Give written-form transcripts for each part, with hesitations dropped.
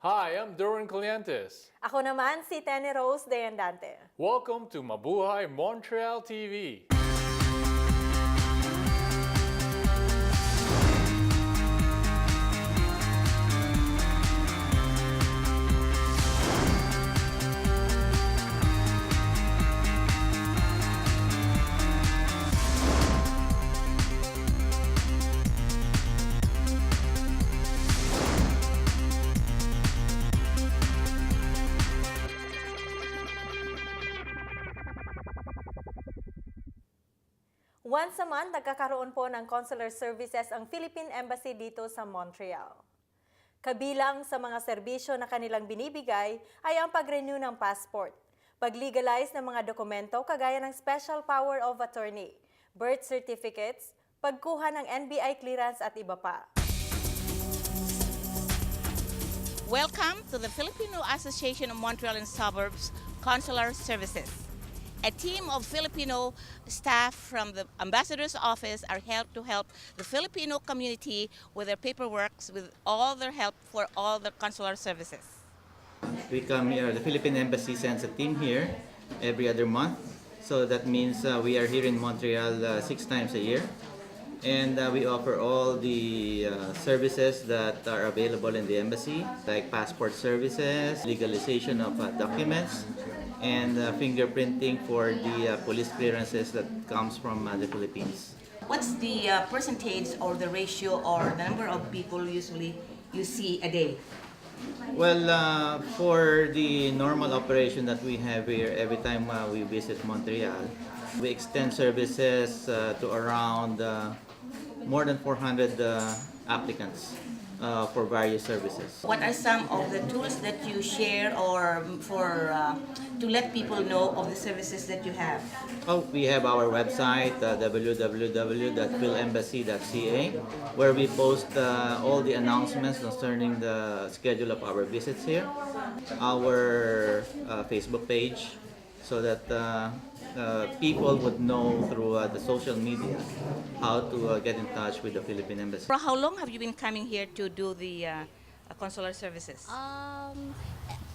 Hi, I'm Duran Clientes. Ako naman si Tenny Rose de Andante. Welcome to Mabuhay Montreal TV. Once a month, nagkakaroon po ng consular services ang Philippine Embassy dito sa Montreal. Kabilang sa mga serbisyo na kanilang binibigay ay ang pag-renew ng passport, pag-legalize ng mga dokumento kagaya ng Special Power of Attorney, birth certificates, pagkuha ng NBI clearance at iba pa. Welcome to the Filipino Association of Montreal and Suburbs Consular Services. A team of Filipino staff from the ambassador's office are helped to help the Filipino community with their paperwork, with all their help for all the consular services. We come here, the Philippine Embassy sends a team here every other month. So that means we are here in Montreal 6 times a year. And we offer all the services that are available in the embassy, like passport services, legalization of documents, and fingerprinting for the police clearances that comes from the Philippines. What's the percentage or the ratio or the number of people usually you see a day? Well, for the normal operation that we have here every time we visit Montreal, we extend services to around more than 400 applicants for various services. What are some of the tools that you share or for to let people know of the services that you have? Oh, we have our website, www.philembassy.ca, where we post all the announcements concerning the schedule of our visits here. Our Facebook page, so that people would know through the social media how to get in touch with the Philippine Embassy. For how long have you been coming here to do the consular services?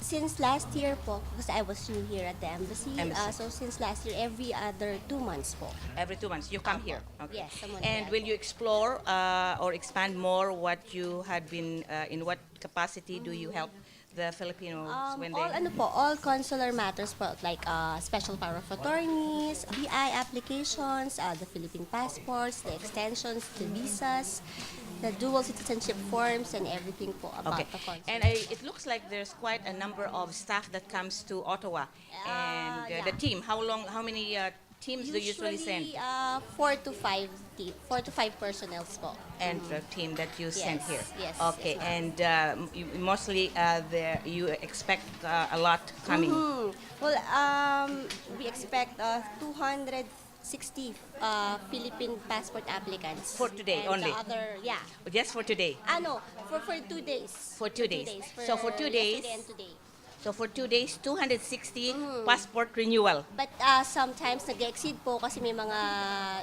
Since last year po, because I was new here at the embassy. Embassy. So since last year, every other 2 months po. Every 2 months you come here. Okay. Yes, sa Montreal. And will you explore or expand more what you had been in what capacity do you help the Filipinos when they all consular matters po, like special power of attorneys, BI applications, the Philippine passports, the extensions, the visas, the dual citizenship forms, and everything po about Okay. the consulate. And it looks like there's quite a number of staff that comes to Ottawa and yeah. the team. How many teams do you usually send? 4 to 5 personnel po. And the team that you send Yes, here. yes, Okay. yes, And mostly you expect a lot coming. Well, we expect 260 Philippine passport applicants. For today and only? The other, yeah. Just for today. No, for 2 days. For 2 days. So for 2 days. Yesterday and today. So for 2 days, 260 passport renewal. But sometimes nag-exceed po kasi may mga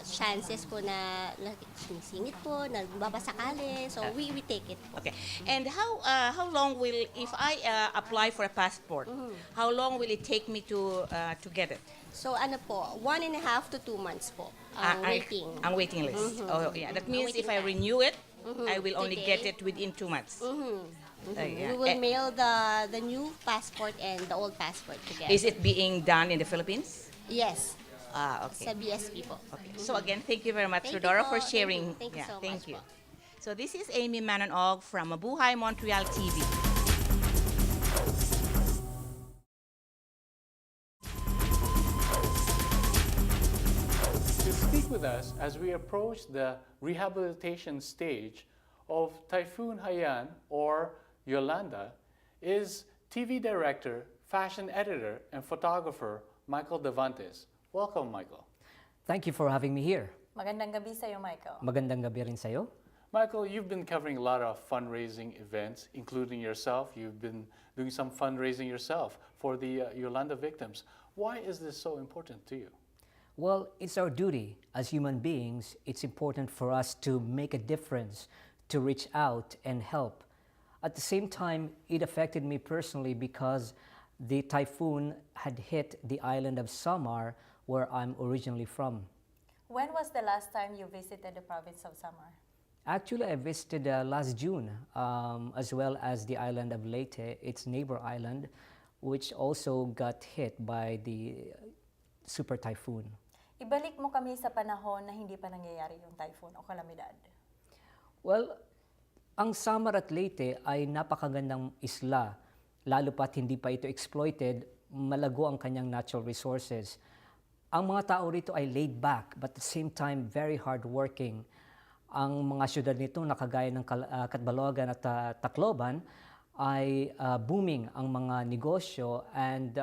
chances po na sumisingit po, nagbabasakali. So we take it po. Okay. And how long will, if I apply for a passport, how long will it take me to get it? So ano po, 1.5 to 2 months po ang waiting. Ang waiting list. Oh yeah. That means if I renew it, I will only get it within 2 months. Yeah. We will mail the new passport and the old passport together. Is it being done in the Philippines? Yes, Okay. sa BSP po. Okay. So again, thank you very much, Thank you Rodora, po. for sharing. Thank you so thank much you. po. So this is Amy Manonog from Mabuhay Montreal TV. To speak with us as we approach the rehabilitation stage of Typhoon Haiyan or Yolanda is TV director, fashion editor, and photographer Michael Devantes. Welcome, Michael. Thank you for having me here. Magandang gabi sa'yo, Michael. Magandang gabi rin sa'yo. Michael, you've been covering a lot of fundraising events, including yourself. You've been doing some fundraising yourself for the Yolanda victims. Why is this so important to you? Well, it's our duty as human beings. It's important for us to make a difference, to reach out and help At the same time, it affected me personally because the typhoon had hit the island of Samar, where I'm originally from. When was the last time you visited the province of Samar? Actually, I visited last June, as well as the island of Leyte, its neighbor island, which also got hit by the super typhoon. Ibalik mo kami sa panahon na hindi pa nangyayari yung typhoon o kalamidad. Well, ang Samar at Leyte ay napakagandang isla, lalo pat hindi pa ito exploited, malago ang kanyang natural resources. Ang mga tao rito ay laid back, but at the same time, very hardworking. Ang mga syudad nito, nakagaya ng Catbalogan at Tacloban, ay booming ang mga negosyo, and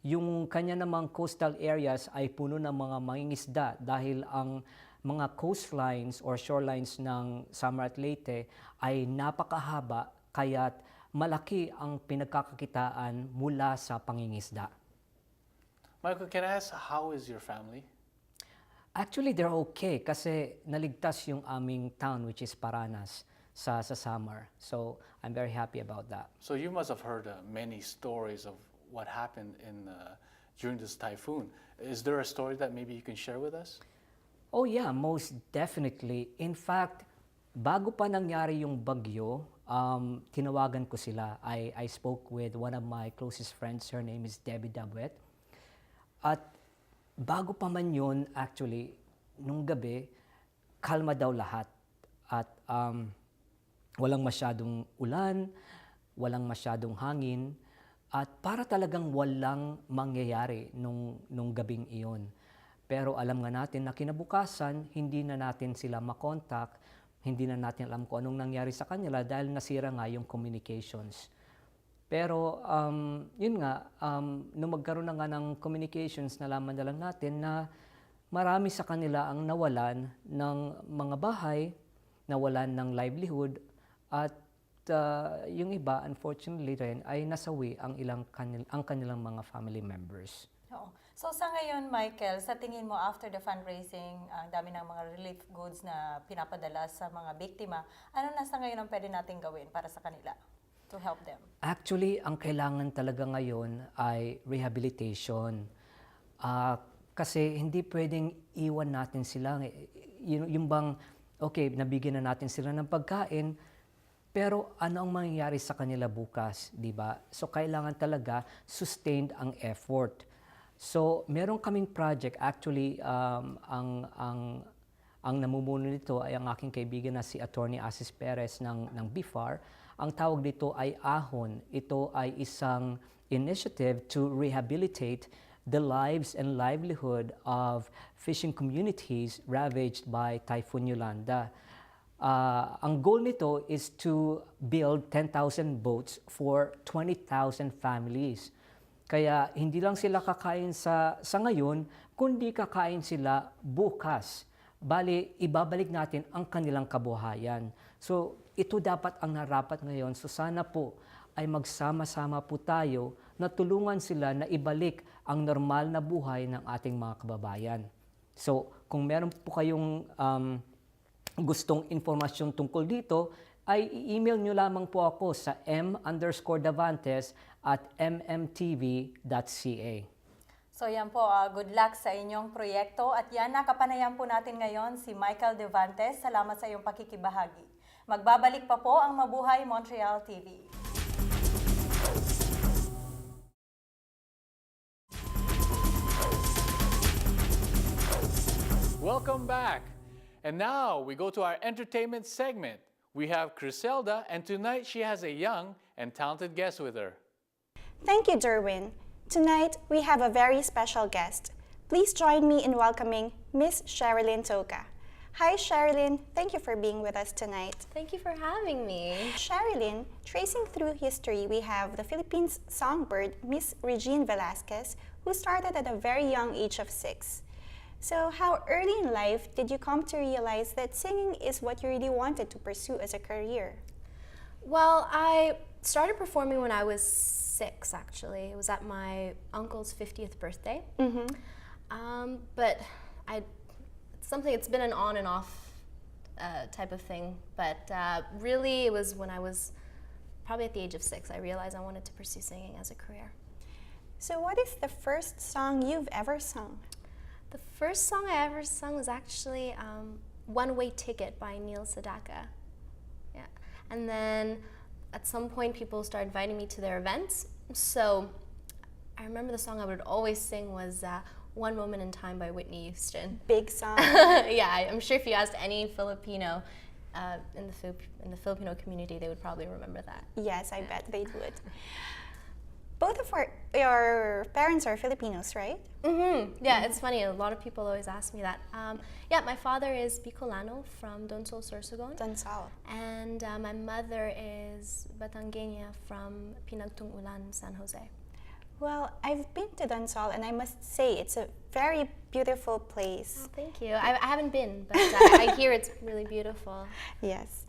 yung kanya namang coastal areas ay puno ng mga mangingisda dahil ang mga coastlines or shorelines ng Samar at Leyte ay napakahaba, kaya't malaki ang pinagkakakitaan mula sa pangingisda. Michael, can I ask, how is your family? Actually, they're okay kasi naligtas yung aming town, which is Paranas, sa Samar. So, I'm very happy about that. So you must have heard many stories of what happened during this typhoon. Is there a story that maybe you can share with us? Oh yeah, most definitely. In fact, bago pa nangyari yung bagyo, tinawagan ko sila. I spoke with one of my closest friends. Her name is Debbie Dabwet. At bago pa man yun, actually, nung gabi, kalma daw lahat. At walang masyadong ulan, walang masyadong hangin, at para talagang walang mangyayari nung gabing iyon. Pero alam nga natin na kinabukasan, hindi na natin sila makontak, hindi na natin alam kung anong nangyari sa kanila dahil nasira nga yung communications. Pero yun nga, nung magkaroon na nga ng communications, nalaman na lang natin na marami sa kanila ang nawalan ng mga bahay, nawalan ng livelihood, at yung iba, unfortunately rin, ay nasawi ang kanilang mga family members. Oo. So sa ngayon, Michael, sa tingin mo after the fundraising, ang dami ng mga relief goods na pinapadala sa mga biktima, ano na sa ngayon ang pwede natin gawin para sa kanila to help them? Actually, ang kailangan talaga ngayon ay rehabilitation. Kasi hindi pwedeng iwan natin sila. Yung bang, okay, nabigyan na natin sila ng pagkain, pero ano ang mangyayari sa kanila bukas, di ba? So kailangan talaga sustained ang effort. So meron kaming project, actually ang namumuno nito ay ang aking kaibigan na si Attorney Asis Perez ng BIFAR. Ang tawag dito ay AHON. Ito ay isang initiative to rehabilitate the lives and livelihood of fishing communities ravaged by Typhoon Yolanda. Ang goal nito is to build 10,000 boats for 20,000 families. Kaya hindi lang sila kakain sa ngayon, kundi kakain sila bukas. Bali, ibabalik natin ang kanilang kabuhayan. So, ito dapat ang narapat ngayon. So, sana po ay magsama-sama po tayo na tulungan sila na ibalik ang normal na buhay ng ating mga kababayan. So, kung meron po kayong gustong informasyon tungkol dito, ay i-email nyo lamang po ako sa m_davantes@mmtv.ca. So yan po, good luck sa inyong proyekto. At yan, nakapanayan po natin ngayon si Michael Davantes. Salamat sa iyong pakikibahagi. Magbabalik pa po ang Mabuhay Montreal TV. Welcome back. And now we go to our entertainment segment. We have Criselda, and tonight she has a young and talented guest with her. Thank you, Derwin. Tonight, we have a very special guest. Please join me in welcoming Miss Sherilyn Toka. Hi, Sherilyn. Thank you for being with us tonight. Thank you for having me. Sherilyn, tracing through history, we have the Philippines songbird, Miss Regine Velasquez, who started at a very young age of 6. So how early in life did you come to realize that singing is what you really wanted to pursue as a career? Well, I started performing when I was 6, actually. It was at my uncle's 50th birthday. Mm-hmm. But it's something, it's been an on and off type of thing. But really, it was when I was probably at the age of 6, I realized I wanted to pursue singing as a career. So what is the first song you've ever sung? The first song I ever sung was actually One Way Ticket by Neil Sedaka. Yeah. And then at some point people started inviting me to their events. So I remember the song I would always sing was One Moment in Time by Whitney Houston. Big song. Yeah, I'm sure if you asked any Filipino in the Filipino community, they would probably remember that. Yes, I bet they would. Both of your parents are Filipinos, right? Mm-hmm. Yeah, it's funny. A lot of people always ask me that. Yeah, my father is Bicolano from Donsol, Sorsogon. Donsol. And my mother is Batangueña from Pinagtungulan, San Jose. Well, I've been to Donsol, and I must say it's a very beautiful place. Oh, thank you. I haven't been, but I hear it's really beautiful. Yes.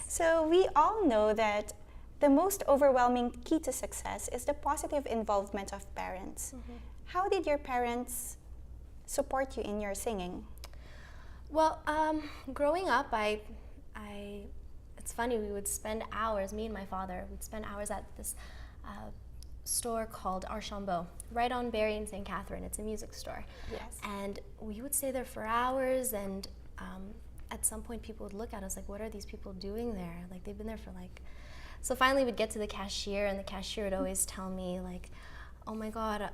So we all know that the most overwhelming key to success is the positive involvement of parents. Mm-hmm. How did your parents support you in your singing? Well, growing up, it's funny, we would spend hours, me and my father, would spend hours at this store called Archambault, right on Barrie and St. Catherine. It's a music store. Yes. And we would stay there for hours, and at some point people would look at us like, what are these people doing there? Like, they've been there for like... So finally we'd get to the cashier, and the cashier would always tell me like, oh my God,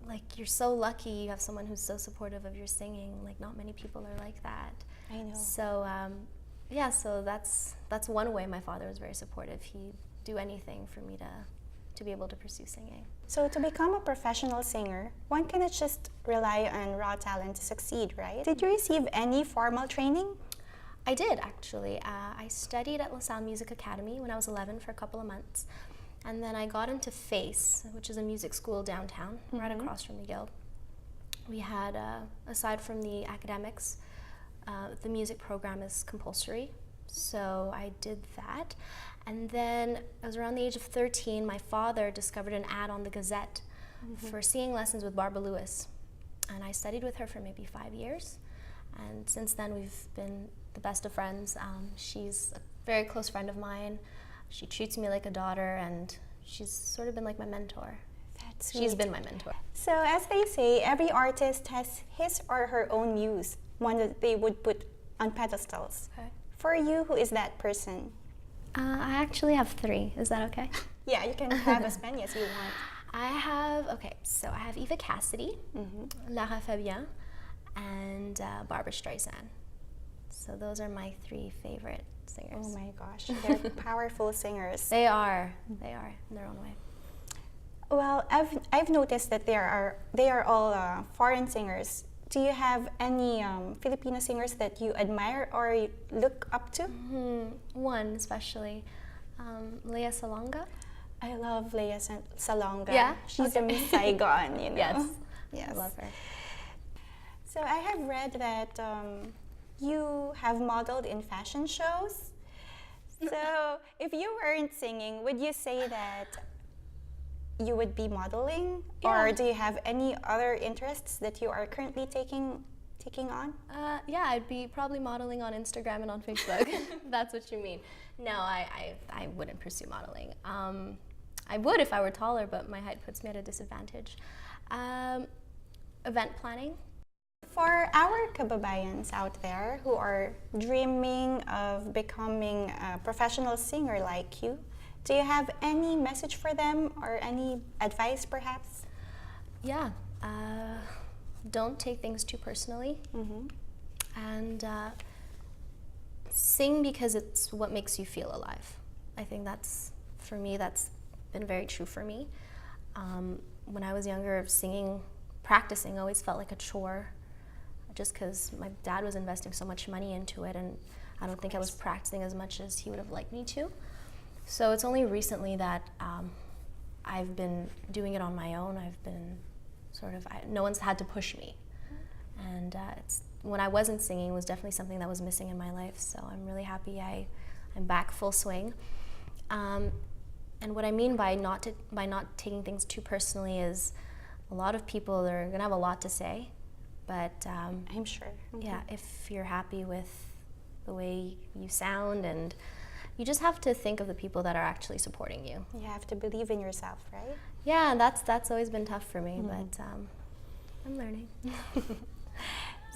like, you're so lucky you have someone who's so supportive of your singing. Like, not many people are like that. I know. So yeah, so that's one way my father was very supportive. He'd do anything for me to be able to pursue singing. So to become a professional singer, one cannot just rely on raw talent to succeed, right? Did you receive any formal training? I did, actually. I studied at LaSalle Music Academy when I was 11 for a couple of months. And then I got into FACE, which is a music school downtown, right across from McGill. We had, aside from the academics, the music program is compulsory. So I did that. And then I was around the age of 13, my father discovered an ad on the Gazette for singing lessons with Barbara Lewis. And I studied with her for maybe 5 years. And since then we've been the best of friends. She's a very close friend of mine. She treats me like a daughter, and she's sort of been like my mentor. That's sweet. She's been my mentor. So as they say, every artist has his or her own muse, one that they would put on pedestals. Okay. For you, who is that person? I actually have 3. Is that okay? Yeah, you can have as many as you want. I have Eva Cassidy, Lara Fabian, and Barbara Streisand. So those are my 3 favorite singers. Oh my gosh, they're powerful singers. They are in their own way. Well, I've noticed that they are all foreign singers. Do you have any Filipino singers that you admire or you look up to? One especially, Lea Salonga. I love Lea Salonga. Yeah? She's a Miss Saigon, you know. Yes. Yes. I love her. So I have read that you have modeled in fashion shows. So if you weren't singing, would you say that you would be modeling? Yeah. Or do you have any other interests that you are currently taking on? Yeah, I'd be probably modeling on Instagram and on Facebook. That's what you mean. No, I wouldn't pursue modeling. I would if I were taller, but my height puts me at a disadvantage. Event planning. For our kababayans out there who are dreaming of becoming a professional singer like you, do you have any message for them or any advice perhaps? Yeah, don't take things too personally. And sing because it's what makes you feel alive. I think that's, for me, that's been very true for me. When I was younger, singing, practicing always felt like a chore, just because my dad was investing so much money into it, and I don't think I was practicing as much as he would have liked me to. So it's only recently that I've been doing it on my own. I've been no one's had to push me. And when I wasn't singing, it was definitely something that was missing in my life. So I'm really happy I'm back full swing. And what I mean by not taking things too personally is a lot of people are gonna have a lot to say, but I'm sure. yeah, if you're happy with the way you sound, and you just have to think of the people that are actually supporting you. You have to believe in yourself, right? Yeah, that's always been tough for me, but I'm learning.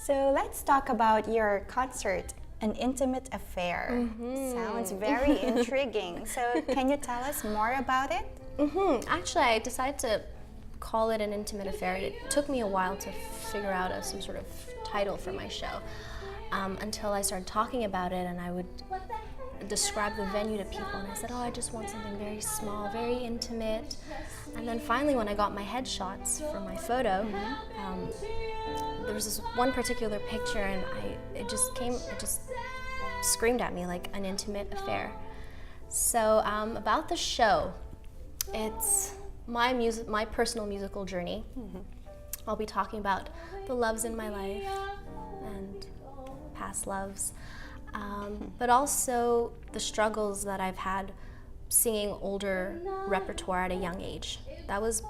So let's talk about your concert, An Intimate Affair. Sounds very intriguing. So can you tell us more about it? Actually, I decided to call it An Intimate Affair. It took me a while to figure out some sort of title for my show, until I started talking about it, and I would describe the venue to people, and I said, oh, I just want something very small, very intimate. And then finally, when I got my headshots for my photo, there was this one particular picture, and it just screamed at me like an intimate affair. So about the show, it's my personal musical journey. I'll be talking about the loves in my life and past loves, but also the struggles that I've had singing older repertoire at a young age. That was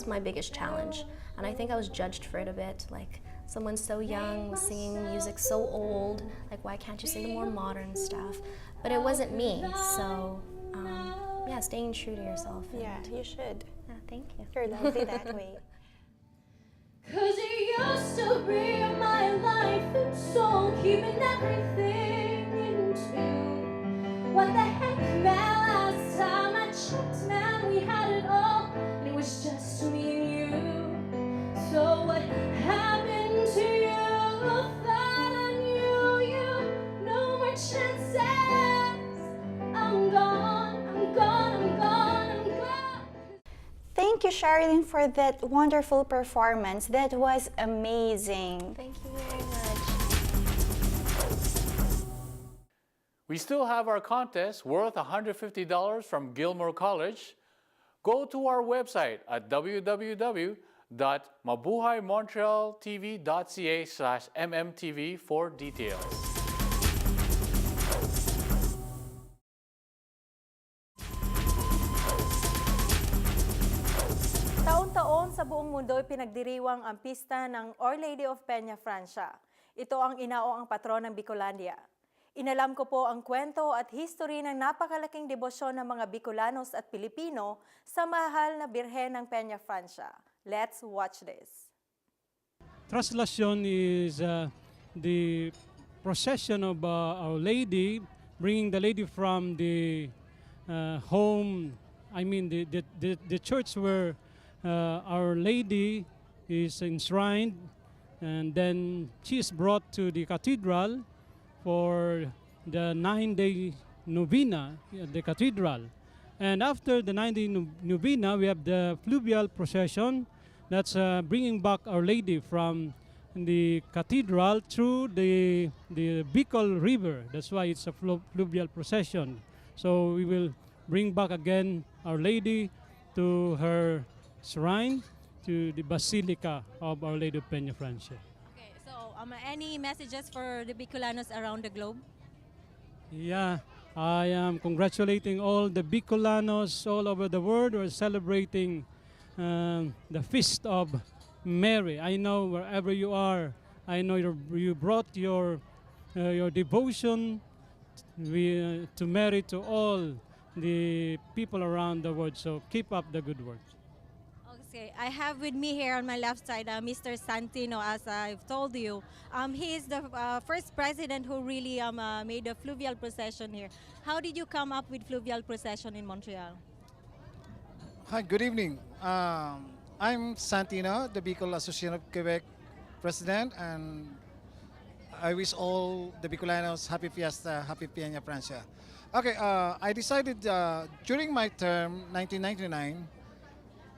my biggest challenge, and I think I was judged for it a bit. Like, someone so young was singing music so old. Like, why can't you sing the more modern stuff? But it wasn't me. So, yeah, staying true to yourself. Yeah, you should. Yeah, thank you. You're lovely that way. 'Cause you used to be my life and soul, keeping everything in tune. What the heck, man, last time I checked, man, we had it all, and it was just me and you. So what happened to you? Thought I knew you, no more chances. I'm gone, I'm gone, I'm gone, I'm gone. Thank you, Sherilyn, for that wonderful performance. That was amazing. Thank you very much. We still have our contest worth $150 from Gilmore College. Go to our website at www.mabuhaymontrealtv.ca/mmtv for details. Taon-taon sa buong mundo ay pinagdiriwang ang pista ng Our Lady of Peña Francia. Ito ang inaoang patron ng Bicolandia. Inalam ko po ang kwento at history ng napakalaking debosyon ng mga Bicolanos at Pilipino sa mahal na Birhen ng Peña Francia. Let's watch this. Translation is the procession of Our Lady, bringing the Lady from the home, I mean the church where Our Lady is enshrined, and then she is brought to the cathedral for the 9-day novena at the cathedral. And after the 9-day novena, we have the fluvial procession that's bringing back Our Lady from the cathedral through the Bicol River. That's why it's a fluvial procession. So we will bring back again Our Lady to her shrine, to the Basilica of Our Lady of Peña Francia. Okay, so any messages for the Bicolanos around the globe? Yeah, I am congratulating all the Bicolanos all over the world who are celebrating the feast of Mary. I know wherever you are, I know you brought your devotion to Mary to all the people around the world. So keep up the good work. Okay, I have with me here on my left side Mr. Santino, as I've told you. He is the first president who really made a fluvial procession here. How did you come up with fluvial procession in Montreal? Hi, good evening. I'm Santino, the Bicol Association of Quebec president, and I wish all the Bicolanos happy fiesta, happy Peña Francia. Okay, I decided during my term, 1999,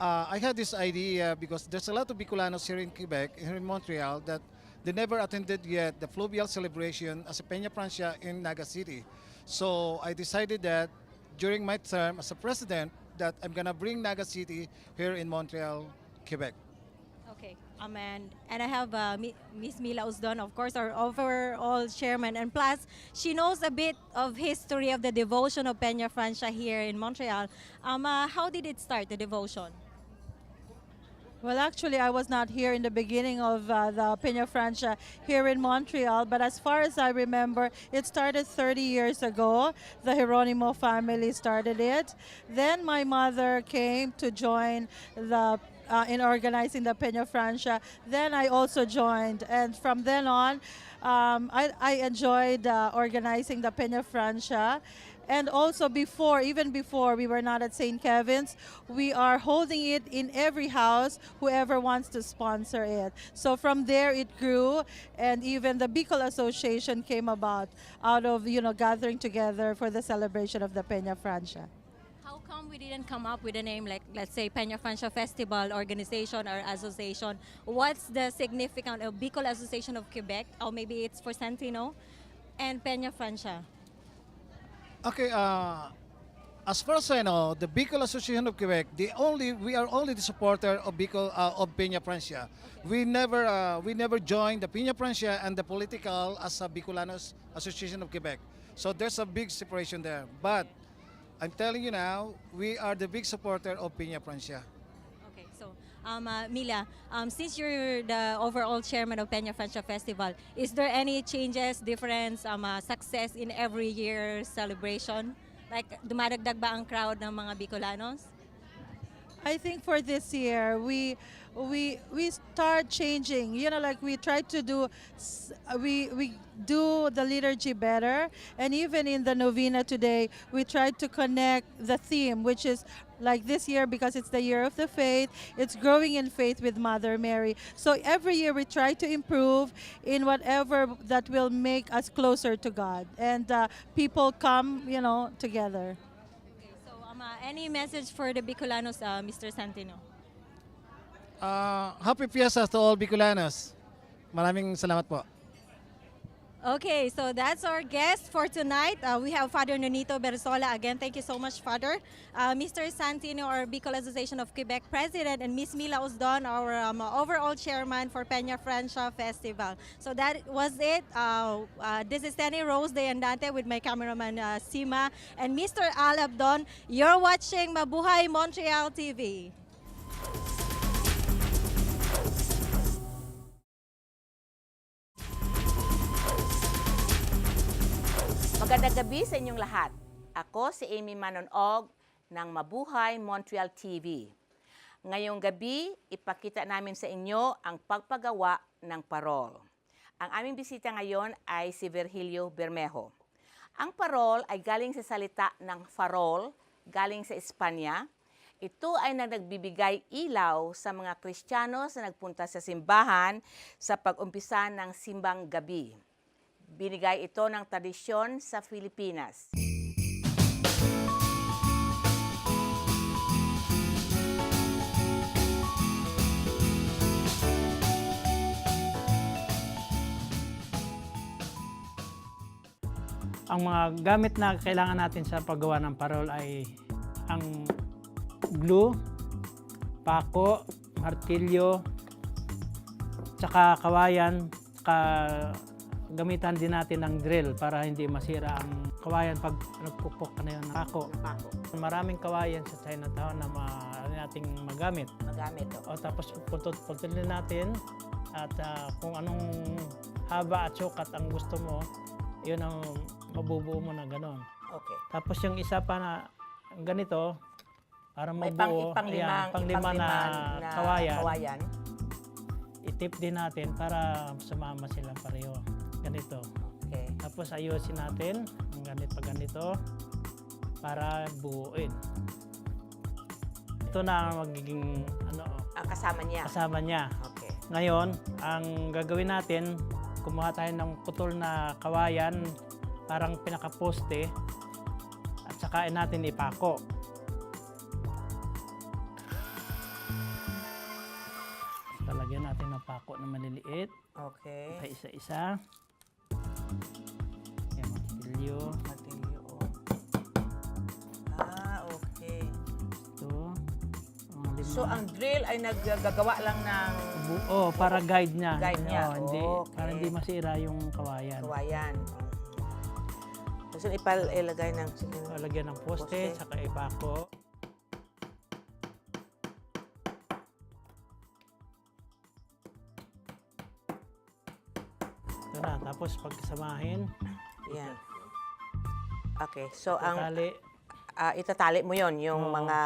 I had this idea because there's a lot of Bicolanos here in Quebec, here in Montreal, that they never attended yet the fluvial celebration as a Peña Francia in Naga City. So I decided that during my term as a president, that I'm gonna bring Naga City here in Montreal, Quebec. Okay, and I have Miss Mila Usdon, of course, our overall chairman, and plus she knows a bit of history of the devotion of Peña Francia here in Montreal. How did it start, the devotion? Well, actually, I was not here in the beginning of the Peña Francia here in Montreal, but as far as I remember, it started 30 years ago. The Jeronimo family started it. Then my mother came to join the in organizing the Peña Francia. Then I also joined, and from then on, I enjoyed organizing the Peña Francia. And also even before we were not at St. Kevin's, we are holding it in every house, whoever wants to sponsor it. So from there it grew, and even the Bicol Association came about out of, gathering together for the celebration of the Peña Francia. How come we didn't come up with a name like, let's say, Peña Francia Festival Organization or Association? What's the significance of Bicol Association of Quebec, or maybe it's for Santino, and Peña Francia? Okay, as far as I know, the Bicol Association of Quebec, we are only the supporter of Peña Francia. We never joined the Peña Francia and the political as a Bicolanos Association of Quebec. So there's a big separation there. But I'm telling you now, we are the big supporter of Peña Francia. Okay, so Mila, since you're the overall chairman of Peña Francia Festival, is there any changes, difference, success in every year's celebration? Like, dumadagdag ba ang crowd ng mga Bicolanos? I think for this year, we start changing. Like we try to do, we do the liturgy better, and even in the novena today, we try to connect the theme, which is like this year, because it's the year of the faith. It's growing in faith with Mother Mary. So every year we try to improve in whatever that will make us closer to God, and people come, together. Any message for the Bicolanos, Mr. Santino? Happy Fiestas to all Bicolanos. Maraming salamat po. Okay, so that's our guest for tonight. We have Father Nonito Berzola. Again, thank you so much, Father. Mr. Santino, our Bicol Association of Quebec President, and Miss Mila Usdon, our overall chairman for Peña Francia Festival. So that was it. This is Tenny Rose de Andante with my cameraman Sima and Mr. Alabdon. You're watching Mabuhay Montreal TV. Magandang gabi sa inyong lahat. Ako si Amy Manonog ng Mabuhay Montreal TV. Ngayong gabi, ipakita namin sa inyo ang pagpagawa ng parol. Ang aming bisita ngayon ay si Virgilio Bermejo. Ang parol ay galing sa salita ng farol, galing sa Espanya. Ito ay nagbibigay ilaw sa mga Kristiyanos na nagpunta sa simbahan sa pag-umpisa ng simbang gabi. Binigay ito ng tradisyon sa Pilipinas. Ang mga gamit na kailangan natin sa paggawa ng parol ay ang glue, pako, martilyo, tsaka kawayan, tsaka gamitan din natin ng drill para hindi masira ang kawayan pag nagpupok ka na yun ng pako. Maraming kawayan sa Chinatown na nating magamit. O tapos putulin natin at kung anong haba at sukat ang gusto mo, yun ang mabubuo mo na gano'n. Okay. Tapos yung isa pa na ganito, para May mabuo, panglima na kawayan. Itip din natin para sumama silang pareho. Ganito. Okay. Tapos ayusin natin ang ganito para buuin. Ito na ang magiging Ang kasama niya. Okay. Ngayon, ang gagawin natin, kumuha tayo ng putol na kawayan, parang pinakaposte, at saka natin ipako. Talagyan natin ng pako na maliliit. Okay. Sa isa-isa. Yan, martilyo. Okay. Ito. So, ang drill ay naggagawa lang ng... para guide niya. Guide niya. Okay. Para hindi masira yung kawayan. So, ilagay ng... Lagyan ng poste, saka ipako. Tapos pagkasamahin, Yan. Okay, so ang tali. itatali mo yon yung Oo. mga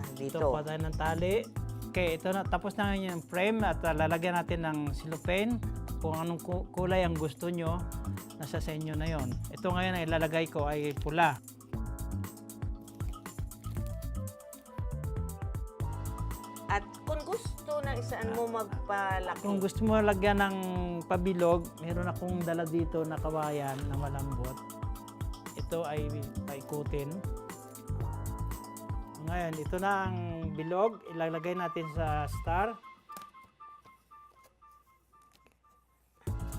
Ito, dito. kuha tayo ng tali. Okay, ito na. Tapos na yung frame at lalagyan natin ng cellophane. Kung anong kulay ang gusto nyo, nasa sa inyo na yon. Ito ngayon ay ilalagay ko ay pula. At kung gusto ng isaan mo magpalaki, Kung gusto mo lagyan ng pabilog, meron akong dala dito na kawayan na malambot. Ito ay paikutin. Ngayon, ito na ang bilog. Ilalagay natin sa star.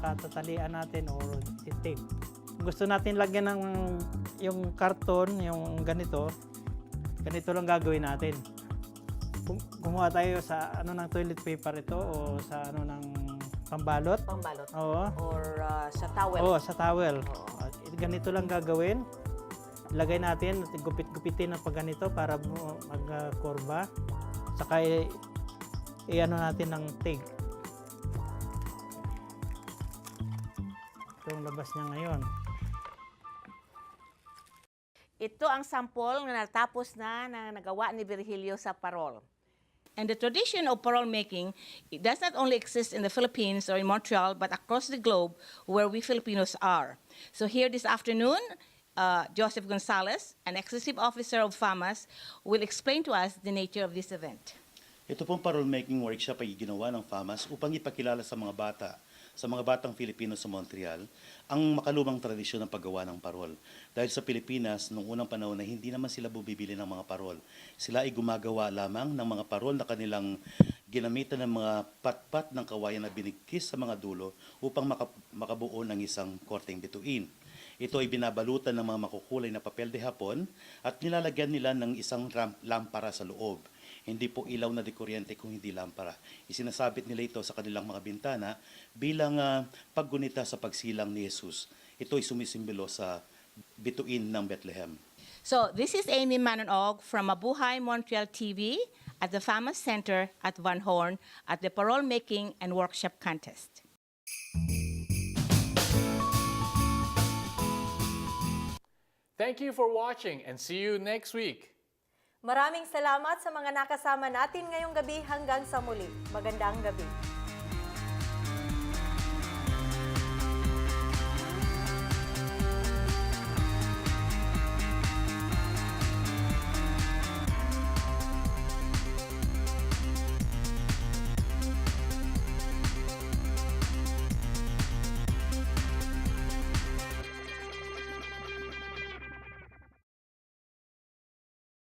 Tatalian natin or tape. Kung gusto natin lagyan ng yung karton, yung ganito, ganito lang gagawin natin. Kumuha tayo sa ano ng toilet paper ito o sa ano ng pambalot. pambalot. Oo. Or sa towel. Oo, sa towel. Ganito lang gagawin. Ilagay natin, gupit-gupitin ng pag ganito para mag-kurba. Saka i-ano natin ng tig. Ito ang labas niya ngayon. Ito ang sample na natapos na nagawa ni Virgilio sa parol. And the tradition of parol making, it does not only exist in the Philippines or in Montreal, but across the globe where we Filipinos are. So here this afternoon, Joseph Gonzalez, an Executive Officer of FAMAS, will explain to us the nature of this event. Ito pong parol making workshop ay ginawa ng FAMAS upang ipakilala sa mga batang Filipino sa Montreal, ang makalumang tradisyon ng paggawa ng parol. Dahil sa Pilipinas, noong unang panahon na hindi naman sila bumibili ng mga parol. Sila ay gumagawa lamang ng mga parol na kanilang ginamitan ng mga patpat ng kawayan na binigkis sa mga dulo upang makabuo ng isang korteng bituin. Ito ay binabalutan ng mga makukulay na papel de hapon at nilalagyan nila ng isang lampara sa loob. Hindi po ilaw na de kuryente kung hindi lampara. Isinasabit nila ito sa kanilang mga bintana bilang paggunita sa pagsilang ni Jesus. Ito ay sumisimbolo sa bituin ng Bethlehem. So this is Amy Manonog from Mabuhay Montreal TV at the FAMAS Center at Van Horn at the Parol Making and Workshop Contest. Thank you for watching and see you next week. Maraming salamat sa mga nakasama natin ngayong gabi hanggang sa muli. Magandang gabi.